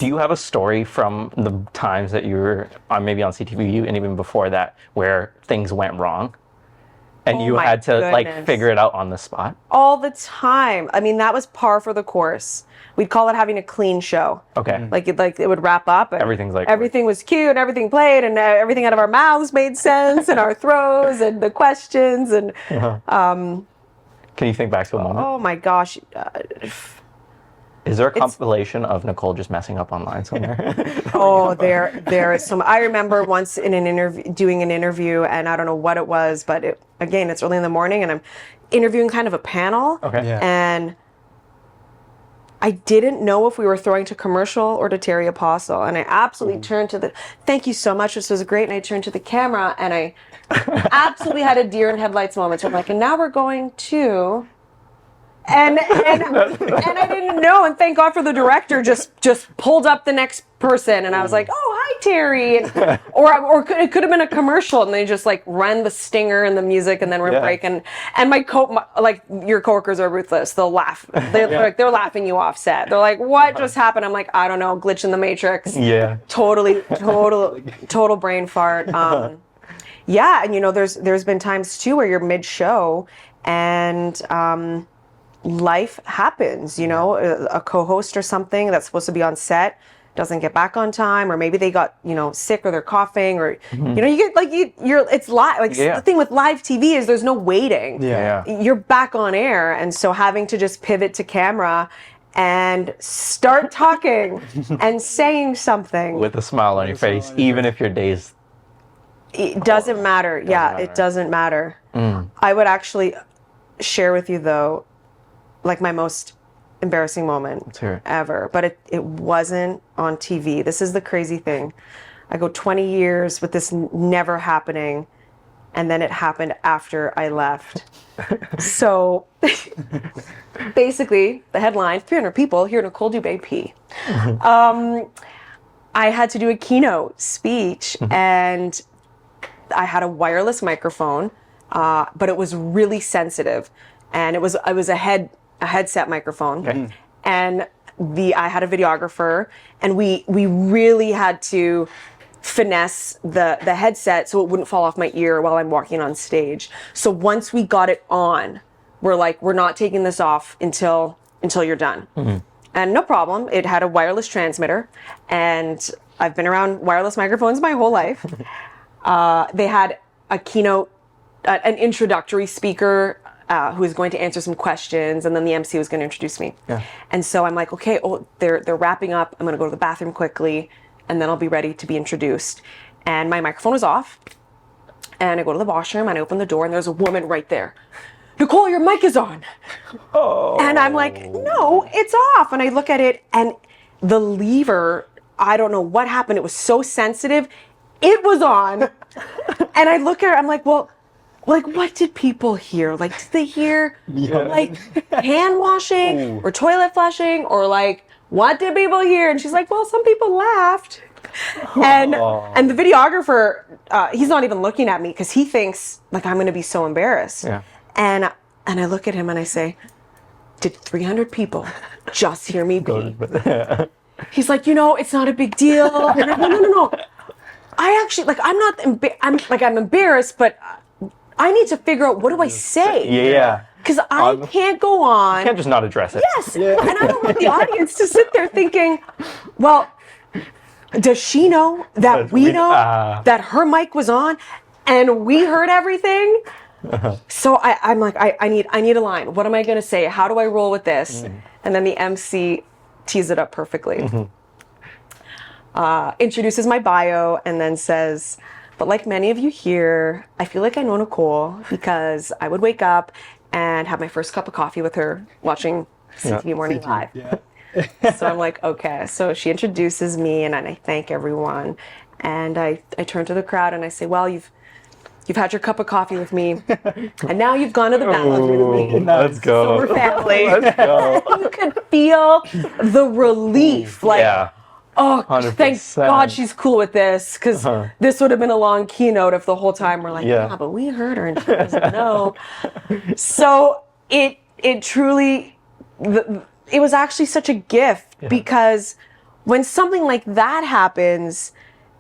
Do you have a story from the times that you were maybe on CTV and even before that where things went wrong? And you had to like figure it out on the spot? All the time. I mean, that was par for the course. We'd call it having a clean show. Okay. Like it would wrap up and everything was cute and everything played and everything out of our mouths made sense and our throws and the questions and Can you think back to a moment? Oh my gosh. Is there a compilation of Nicole just messing up online somewhere? Oh, there is some. I remember once in an interview, doing an interview, and I don't know what it was, but it's early in the morning, and I'm interviewing kind of a panel. Okay. Yeah. And I didn't know if we were throwing to commercial or to Terry Apostle, and I absolutely turned to thank you so much, this was great, and I turned to the camera, and I absolutely had a deer in headlights moment. So I'm like, and now we're going to... And I didn't know, and thank God for the director just pulled up the next person, and I was like, oh, hi Terry, or it could have been a commercial, and they just like run the stinger and the music, and then we're breaking. And your coworkers are ruthless. They'll laugh. They're laughing you off set. They're like, what just happened? I'm like, I don't know, glitch in the matrix. Yeah. Total brain fart. Yeah, and there's been times too where you're mid-show and life happens, a co-host or something that's supposed to be on set doesn't get back on time, or maybe they got, sick or they're coughing, or, you get it's live. The thing with live TV is there's no waiting. Yeah. You're back on air. And so having to just pivot to camera and start talking and saying something. With a smile on your face, even if your day's... It doesn't matter. It doesn't matter. I would actually share with you though, like my most embarrassing moment ever, but it wasn't on TV. This is the crazy thing. I go 20 years with this never happening, and then it happened after I left. So basically, the headline, 300 people hear Nicole Dubé pee. I had to do a keynote speech, and I had a wireless microphone, but it was really sensitive, and it was a headset microphone, and I had a videographer, and we really had to finesse the headset so it wouldn't fall off my ear while I'm walking on stage. So once we got it on, we're like, we're not taking this off until you're done. And no problem. It had a wireless transmitter, and I've been around wireless microphones my whole life. They had a keynote, an introductory speaker who was going to answer some questions, and then the MC was going to introduce me. And so I'm like, okay, they're wrapping up. I'm going to go to the bathroom quickly, and then I'll be ready to be introduced. And my microphone was off, and I go to the washroom, and I open the door, and there's a woman right there. Nicole, your mic is on. Oh. And I'm like, no, it's off. And I look at it, and the lever, I don't know what happened. It was so sensitive. It was on. And I look at her, I'm like, well, what did people hear? Like, did they hear like hand washing or toilet flushing, or like, what did people hear? And she's like, well, some people laughed. And the videographer, he's not even looking at me because he thinks like I'm going to be so embarrassed. And I look at him and I say, did 300 people just hear me pee? He's like, it's not a big deal. And I go, no. I actually, I'm embarrassed, but I need to figure out, what do I say? Yeah. Because I can't go on. You can't just not address it. Yes. Yeah. And I don't want the audience to sit there thinking, well, does she know that we know that her mic was on and we heard everything? So I'm like, I need a line. What am I going to say? How do I roll with this? And then the MC tees it up perfectly. Introduces my bio and then says, but like many of you here, I feel like I know Nicole because I would wake up and have my first cup of coffee with her watching CTV Morning Live. So I'm like, okay. So she introduces me, and I thank everyone. And I turn to the crowd and I say, well, you've had your cup of coffee with me, and now you've gone to the bathroom with me. Let's go. So we're family. Let's go. You could feel the relief. Like, oh, 100%. Thank God she's cool with this, because this would have been a long keynote if the whole time we're like, yeah, but we heard her and she doesn't know. So it truly, it was actually such a gift because when something like that happens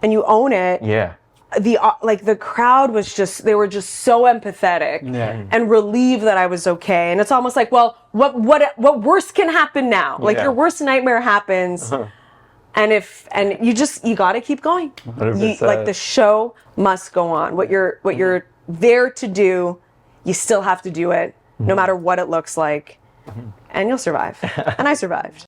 and you own it, Yeah. the crowd was just, they were just so empathetic and relieved that I was okay. And it's almost like, well, what worse can happen now? Like your worst nightmare happens. And you got to keep going. 100%. Like the show must go on. What you're there to do, you still have to do it, no matter what it looks like, and you'll survive. And I survived.